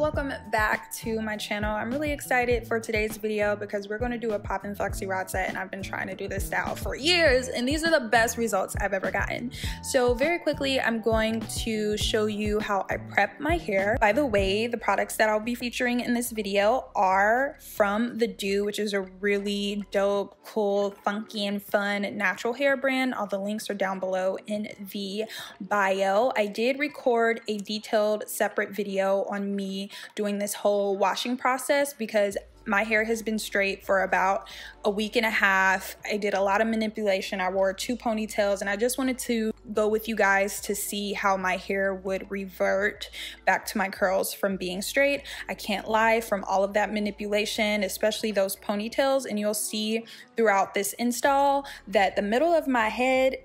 welcome back to my channel. I'm really excited for today's video because we're going to do a pop-in flexi rod set, and I've been trying to do this style for years, and these are the best results I've ever gotten. So very quickly, I'm going to show you how I prep my hair. By the way, the products that I'll be featuring in this video are from the Doux, which is a really dope, cool, funky, and fun natural hair brand. All the links are down below in the bio. I did record a detailed separate video on me doing this whole washing process because my hair has been straight for about a week and a half. I did a lot of manipulation. I wore 2 ponytails, and I just wanted to go with you guys to see how my hair would revert back to my curls from being straight. I can't lie, from all of that manipulation, especially those ponytails, and you'll see throughout this install that the middle of my head,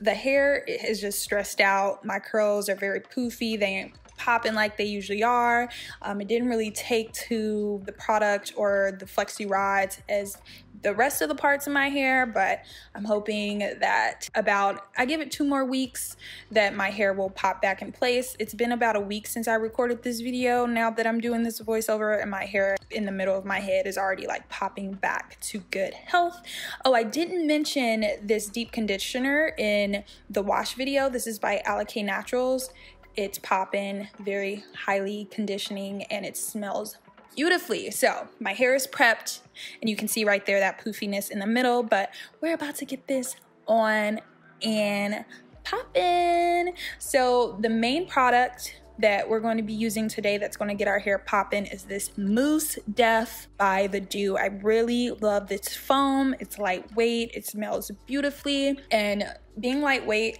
the hair is just stressed out. My curls are very poofy. They ain't popping like they usually are. It didn't really take to the product or the flexi rods as the rest of the parts of my hair, but I'm hoping that I give it 2 more weeks that my hair will pop back in place. It's been about a week since I recorded this video now that I'm doing this voiceover, and my hair in the middle of my head is already like popping back to good health. Oh, I didn't mention this deep conditioner in the wash video. This is by Alake Naturals. It's popping, very highly conditioning, and it smells beautifully. So my hair is prepped, and you can see right there that poofiness in the middle, but we're about to get this on and popping. So the main product that we're going to be using today that's going to get our hair popping is this Mousse Def by the Doux. I really love this foam. It's lightweight, it smells beautifully, and being lightweight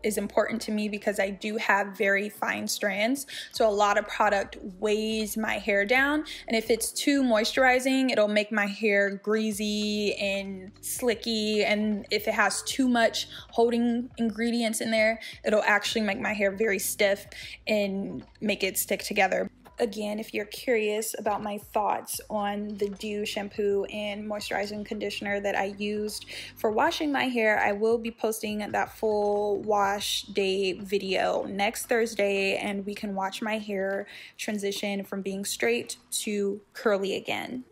is important to me because I do have very fine strands, so a lot of product weighs my hair down, and if it's too moisturizing, it'll make my hair greasy and slicky, and if it has too much holding ingredients in there, it'll actually make my hair very stiff and make it stick together. Again, if you're curious about my thoughts on the Doux shampoo and moisturizing conditioner that I used for washing my hair, I will be posting that full wash day video next Thursday, and we can watch my hair transition from being straight to curly again.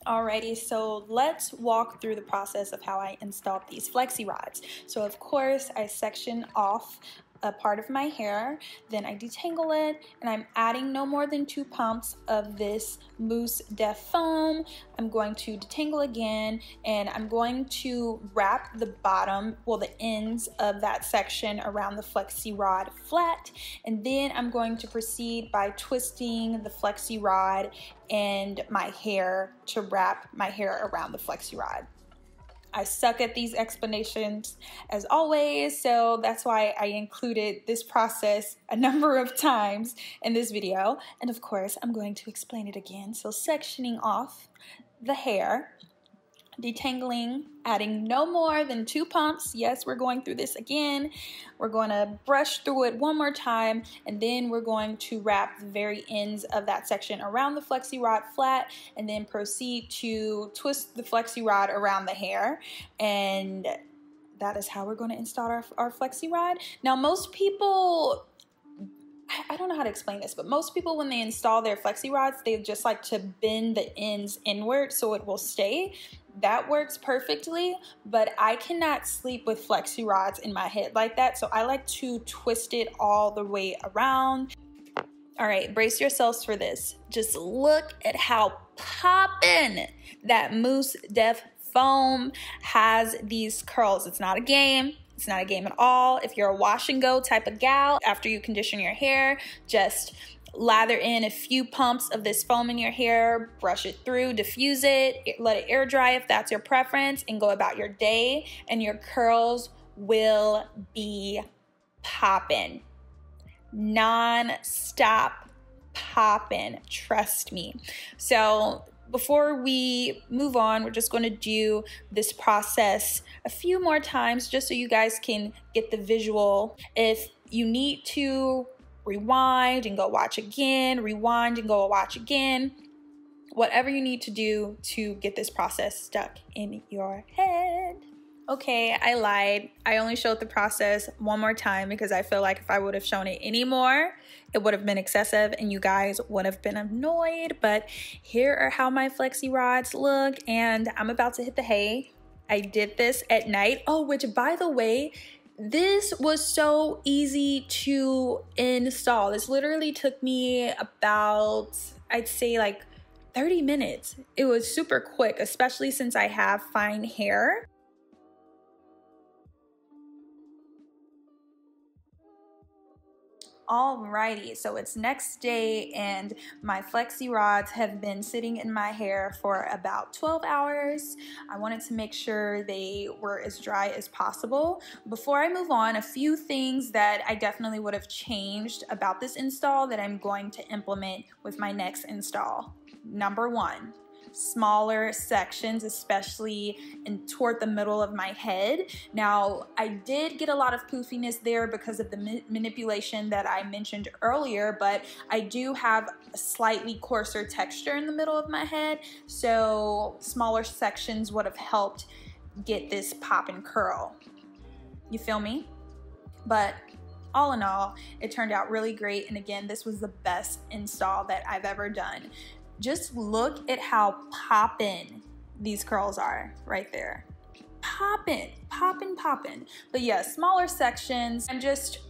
Alrighty, so let's walk through the process of how I installed these flexi rods. So of course, I section off a part of my hair, then I detangle it, and I'm adding no more than 2 pumps of this Mousse Def foam. I'm going to detangle again, and I'm going to wrap the bottom, well, the ends of that section around the flexi rod flat, and then I'm going to proceed by twisting the flexi rod and my hair to wrap my hair around the flexi rod. I suck at these explanations as always, so that's why I included this process a number of times in this video. And of course, I'm going to explain it again. So sectioning off the hair, detangling, adding no more than 2 pumps. Yes, we're going through this again. We're going to brush through it one more time, and then we're going to wrap the very ends of that section around the flexi rod flat, and then proceed to twist the flexi rod around the hair. And that is how we're going to install our flexi rod. Now, most people, I don't know how to explain this, but most people, when they install their flexi rods, they just like to bend the ends inward so it will stay. That works perfectly, but I cannot sleep with flexi rods in my head like that, so I like to twist it all the way around. All right, brace yourselves for this. Just look at how poppin' that Mousse Def foam has these curls. It's not a game. It's not a game at all. If you're a wash and go type of gal, after you condition your hair, just lather in a few pumps of this foam in your hair, brush it through, diffuse it, let it air dry if that's your preference, and go about your day, and your curls will be poppin'. Non-stop poppin', trust me. So before we move on, we're just going to do this process a few more times just so you guys can get the visual. If you need to rewind and go watch again, rewind and go watch again, whatever you need to do to get this process stuck in your head. Okay, I lied. I only showed the process one more time because I feel like if I would have shown it anymore, it would have been excessive and you guys would have been annoyed. But here are how my flexi rods look, and I'm about to hit the hay. I did this at night. Oh, which by the way, this was so easy to install. This literally took me about, I'd say like 30 minutes. It was super quick, especially since I have fine hair. Alrighty, so it's next day and my flexi rods have been sitting in my hair for about 12 hours. I wanted to make sure they were as dry as possible. Before I move on, a few things that I definitely would have changed about this install that I'm going to implement with my next install. Number one, smaller sections, especially toward the middle of my head. Now, I did get a lot of poofiness there because of the manipulation that I mentioned earlier, but I do have a slightly coarser texture in the middle of my head, so smaller sections would have helped get this pop and curl. You feel me? But all in all, it turned out really great, and again, this was the best install that I've ever done. Just look at how poppin' these curls are right there. Poppin', poppin', poppin'. But yeah, smaller sections. I'm just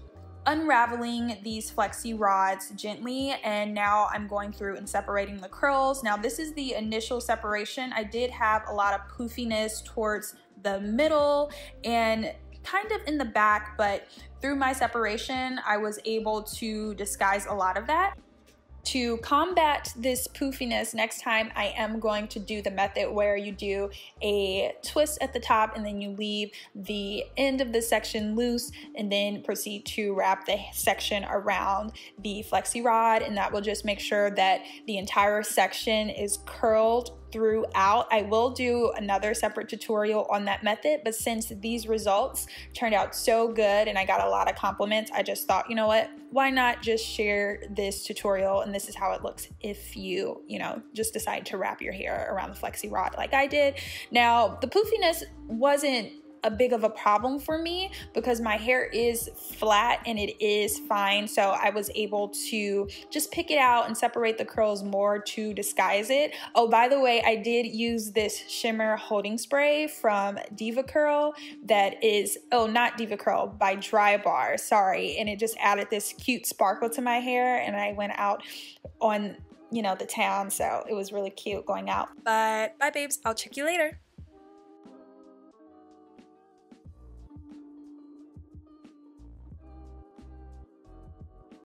unraveling these flexi rods gently, and now I'm going through and separating the curls. Now this is the initial separation. I did have a lot of poofiness towards the middle and kind of in the back, but through my separation, I was able to disguise a lot of that. To combat this poofiness, next time I am going to do the method where you do a twist at the top and then you leave the end of the section loose and then proceed to wrap the section around the flexi rod, and that will just make sure that the entire section is curled throughout. I will do another separate tutorial on that method, but since these results turned out so good and I got a lot of compliments, I just thought, you know what, why not just share this tutorial, and this is how it looks if you just decide to wrap your hair around the flexi rod like I did. Now, the poofiness wasn't a big of a problem for me because my hair is flat and it is fine, so I was able to just pick it out and separate the curls more to disguise it. Oh, by the way, I did use this shimmer holding spray from Diva Curl that is, oh, not Diva Curl, by Dry Bar, sorry, and it just added this cute sparkle to my hair, and I went out on the town, so it was really cute going out. But bye babes, I'll check you later.